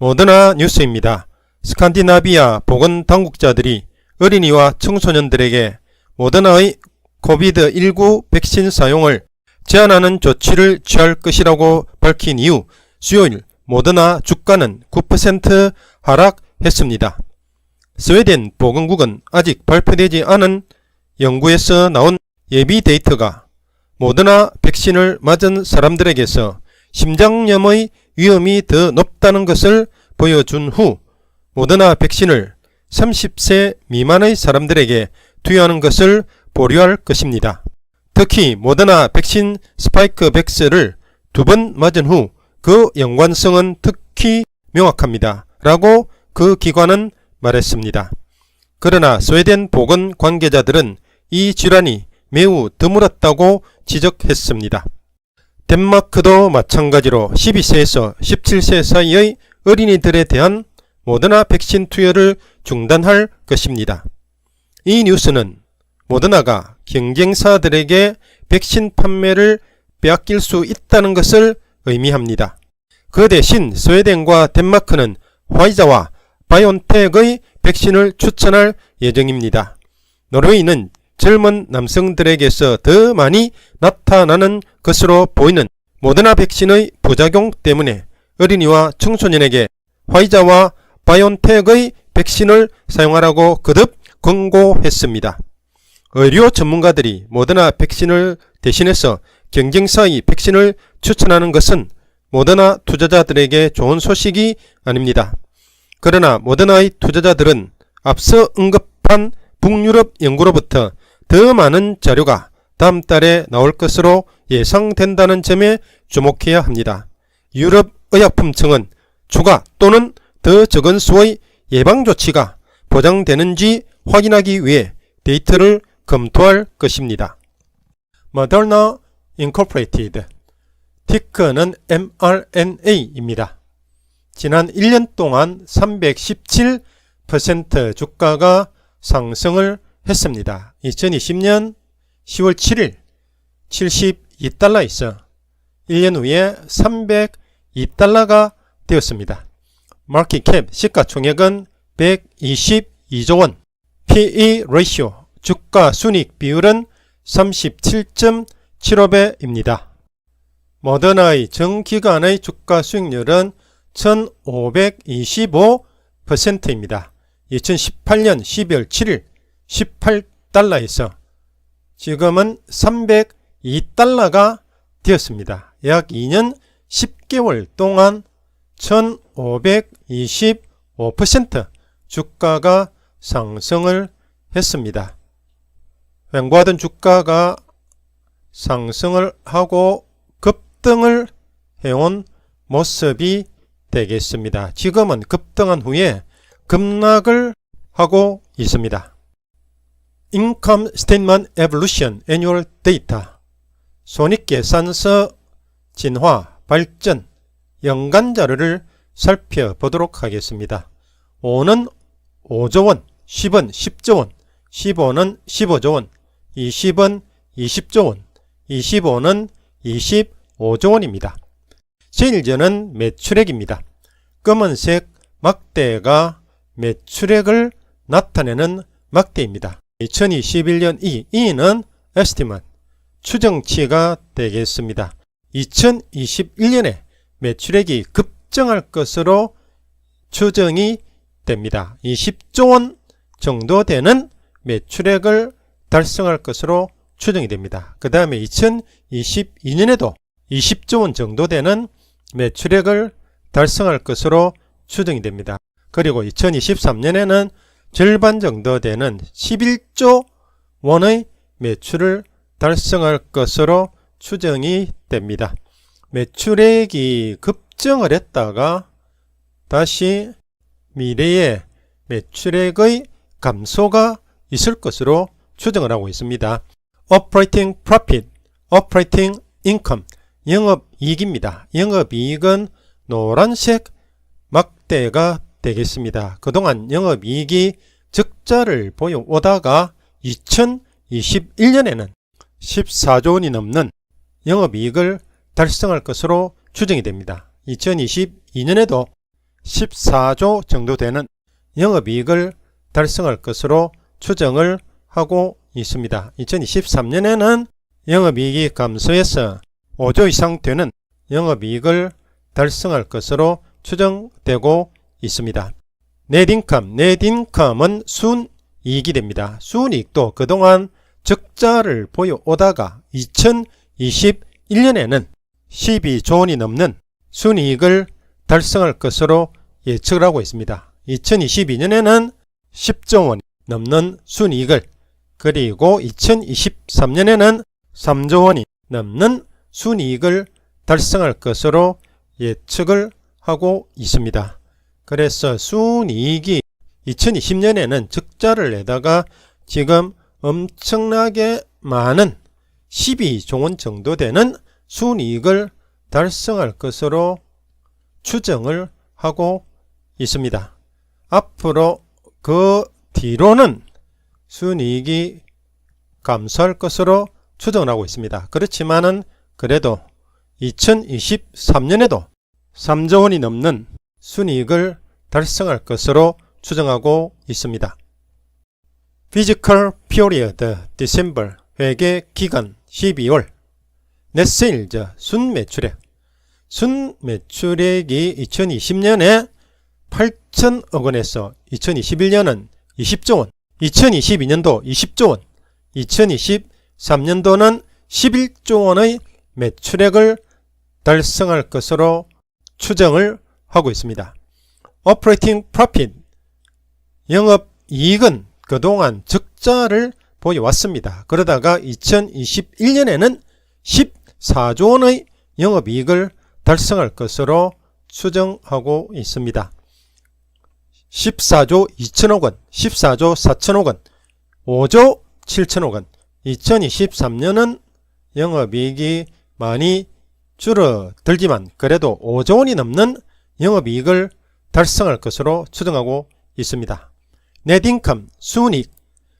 모더나 뉴스입니다. 스칸디나비아 보건당국자들이 어린이와 청소년들에게 모더나의 코비드19 백신 사용을 제한하는 조치를 취할 것이라고 밝힌 이후 수요일 모더나 주가는 9% 하락했습니다. 스웨덴 보건국은 아직 발표되지 않은 연구에서 나온 예비 데이터가 모더나 백신을 맞은 사람들에게서 심장염의 위험이 더 높다는 것을 보여준 후 모더나 백신을 30세 미만의 사람들에게 투여하는 것을 보류할 것입니다. 특히 모더나 백신 스파이크백스를 2번 맞은 후 그 연관성은 특히 명확합니다. 라고 그 기관은 말했습니다. 그러나 스웨덴 보건 관계자들은 이 질환이 매우 드물었다고 지적했습니다. 덴마크도 마찬가지로 12세에서 17세 사이의 어린이들에 대한 모더나 백신 투여를 중단할 것입니다. 이 뉴스는 모더나가 경쟁사들에게 백신 판매를 빼앗길 수 있다는 것을 의미합니다. 그 대신 스웨덴과 덴마크는 화이자와 바이온텍의 백신을 추천할 예정입니다. 노르웨이는 젊은 남성들에게서 더 많이 나타나는 것으로 보이는 모더나 백신의 부작용 때문에 어린이와 청소년에게 화이자와 바이온텍의 백신을 사용하라고 거듭 권고했습니다. 의료 전문가들이 모더나 백신을 대신해서 경쟁사의 백신을 추천하는 것은 모더나 투자자들에게 좋은 소식이 아닙니다. 그러나 모더나의 투자자들은 앞서 언급한 북유럽 연구로부터 더 많은 자료가 다음 달에 나올 것으로 예상된다는 점에 주목해야 합니다. 유럽 의약품청은 추가 또는 더 적은 수의 예방조치가 보장되는지 확인하기 위해 데이터를 검토할 것입니다. Moderna Incorporated 티커는 mRNA입니다. 지난 1년 동안 317% 주가가 상승을 했습니다. 2020년 10월 7일 72달러에서 1년 후에 302달러가 되었습니다. 마켓캡 시가총액은 122조 원, PE 레이시오 주가 순익 비율은 37.75배입니다. 모더나의 전기간의 주가 수익률은 1525%입니다. 2018년 12월 7일 18달러에서 지금은 302달러가 되었습니다. 약 2년 10개월 동안 1525% 주가가 상승을 했습니다. 횡보하던 주가가 상승을 하고 급등을 해온 모습이 되겠습니다. 지금은 급등한 후에 급락을 하고 있습니다. Income Statement Evolution Annual Data 손익계산서 진화 발전 연간 자료를 살펴보도록 하겠습니다. 5는 5조원, 10은 10조원, 15는 15조원, 20은 20조원, 25는 25조원입니다. 제일 전은 매출액입니다. 검은색 막대가 매출액을 나타내는 막대입니다. 2021년 2는 estimate, 추정치가 되겠습니다. 2021년에 매출액이 급증할 것으로 추정이 됩니다. 20조원 정도 되는 매출액을 달성할 것으로 추정이 됩니다. 그 다음에 2022년에도 20조원 정도 되는 매출액을 달성할 것으로 추정이 됩니다. 그리고 2023년에는 절반 정도 되는 11조 원의 매출을 달성할 것으로 추정이 됩니다. 매출액이 급증을 했다가 다시 미래에 매출액의 감소가 있을 것으로 추정을 하고 있습니다. Operating Profit, Operating Income, 영업이익입니다. 영업이익은 노란색 막대가 되겠습니다. 그동안 영업이익이 적자를 보여오다가 2021년에는 14조 원이 넘는 영업이익을 달성할 것으로 추정이 됩니다. 2022년에도 14조 정도 되는 영업이익을 달성할 것으로 추정을 하고 있습니다. 2023년에는 영업이익이 감소해서 5조 이상 되는 영업이익을 달성할 것으로 추정되고 있습니다. 넷인컴은 순이익이 됩니다. 순이익도 그동안 적자를 보여오다가 2021년에는 12조 원이 넘는 순이익을 달성할 것으로 예측을 하고 있습니다. 2022년에는 10조 원이 넘는 순이익을, 그리고 2023년에는 3조 원이 넘는 순이익을 달성할 것으로 예측을 하고 있습니다. 그래서 순이익이 2020년에는 적자를 내다가 지금 엄청나게 많은 12조 원 정도 되는 순이익을 달성할 것으로 추정을 하고 있습니다. 앞으로 그 뒤로는 순이익이 감소할 것으로 추정을 하고 있습니다. 그렇지만은 그래도 2023년에도 3조 원이 넘는 순이익을 달성할 것으로 추정하고 있습니다. Fiscal Period December 회계 기간 12월 Net Sales 순매출액. 순매출액이 2020년에 8천억 원에서 2021년은 20조 원, 2022년도 20조 원, 2023년도는 11조 원의 매출액을 달성할 것으로 추정을 하고 있습니다. Operating Profit, 영업이익은 그동안 적자를 보여왔습니다. 그러다가 2021년에는 14조 원의 영업이익을 달성할 것으로 추정하고 있습니다. 14조 2천억 원, 14조 4천억 원, 5조 7천억 원. 2023년은 영업이익이 많이 줄어들지만 그래도 5조 원이 넘는 영업이익을 달성할 것으로 추정하고 있습니다. 넷인컴,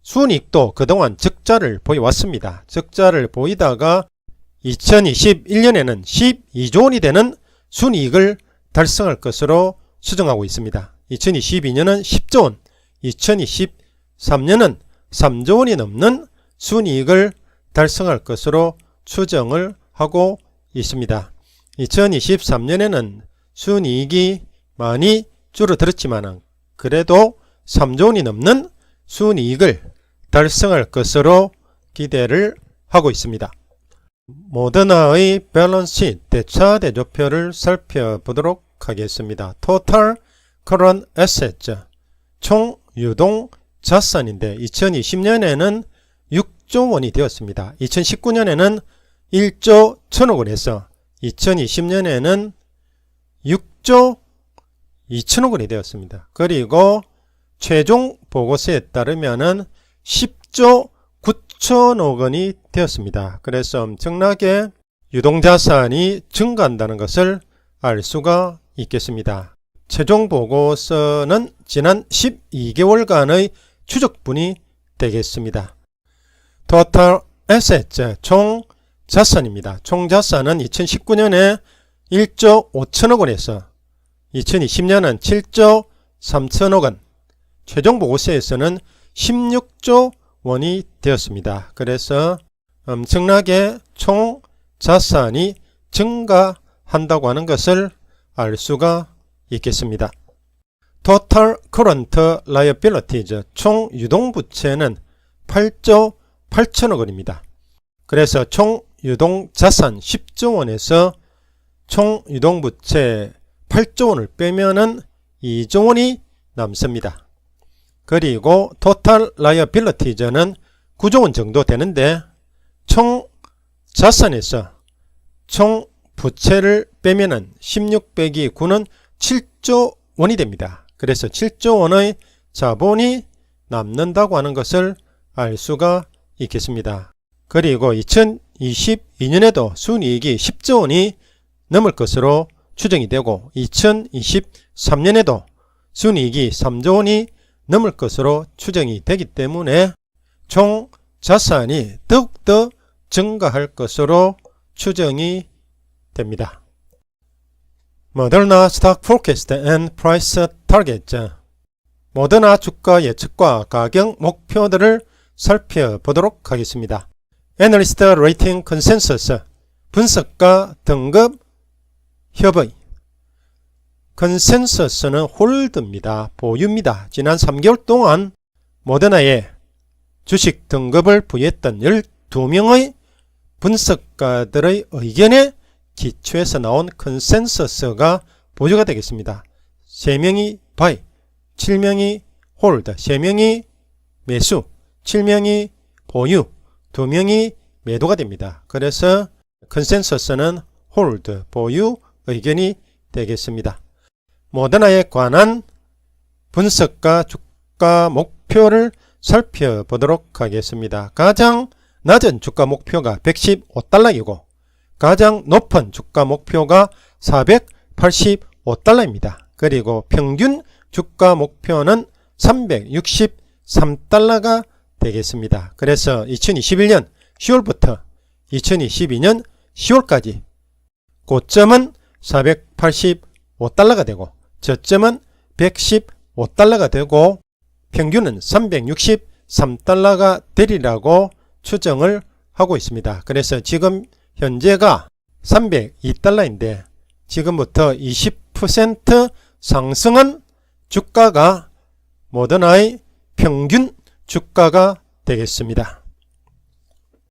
순이익도 그동안 적자를 보여왔습니다. 적자를 보이다가 2021년에는 12조 원이 되는 순이익을 달성할 것으로 추정하고 있습니다. 2022년은 10조 원, 2023년은 3조 원이 넘는 순이익을 달성할 것으로 추정을 하고 있습니다. 2023년에는 순이익이 많이 줄어들었지만 그래도 3조 원이 넘는 순이익을 달성할 것으로 기대를 하고 있습니다. 모더나의 밸런스 대차대조표를 살펴보도록 하겠습니다. Total Current Assets, 총 유동 자산인데 2020년에는 6조 원이 되었습니다. 2019년에는 1조 1천억 원에서 2020년에는 6조 2천억 원이 되었습니다. 그리고 최종 보고서에 따르면은 10조 9천억 원이 되었습니다. 그래서 엄청나게 유동자산이 증가한다는 것을 알 수가 있겠습니다. 최종 보고서는 지난 12개월간의 추적분이 되겠습니다. Total Assets, 총 자산입니다. 총 자산은 2019년에 1조 5천억 원에서 2020년은 7조 3천억 원, 최종 보고서에서는 16조 원이 되었습니다. 그래서 엄청나게 총 자산이 증가한다고 하는 것을 알 수가 있겠습니다. Total Current Liabilities, 총 유동부채는 8조 8천억 원입니다. 그래서 총 유동자산 10조 원에서 총 유동부채 8조 원을 빼면은 2조 원이 남습니다. 그리고 Total Liabilities는 9조 원 정도 되는데 총 자산에서 총 부채를 빼면은 16 빼기 9는 7조 원이 됩니다. 그래서 7조 원의 자본이 남는다고 하는 것을 알 수가 있겠습니다. 그리고 2022년에도 순이익이 10조 원이 넘을 것으로 추정이 되고 2023년에도 순이익이 3조 원이 넘을 것으로 추정이 되기 때문에 총 자산이 더욱더 증가할 것으로 추정이 됩니다. Moderna Stock Forecast and Price Target. 모더나 주가 예측과 가격 목표들을 살펴보도록 하겠습니다. Analyst Rating Consensus 분석가 등급 협의. 컨센서스는 홀드입니다. 보유입니다. 지난 3개월 동안 모더나에 주식 등급을 부여했던 12명의 분석가들의 의견에 기초해서 나온 컨센서스가 보유가 되겠습니다. 3명이 바이, 7명이 홀드, 3명이 매수, 7명이 보유, 2명이 매도가 됩니다. 그래서 컨센서스는 홀드, 보유 의견이 되겠습니다. 모더나에 관한 분석가 주가 목표를 살펴보도록 하겠습니다. 가장 낮은 주가 목표가 115달러이고 가장 높은 주가 목표가 485달러입니다. 그리고 평균 주가 목표는 363달러가 되겠습니다. 그래서 2021년 10월부터 2022년 10월까지 고점은 485달러가 되고 저점은 115달러가 되고 평균은 363달러가 되리라고 추정을 하고 있습니다. 그래서 지금 현재가 302달러인데 지금부터 20% 상승한 주가가 모더나의 평균 주가가 되겠습니다.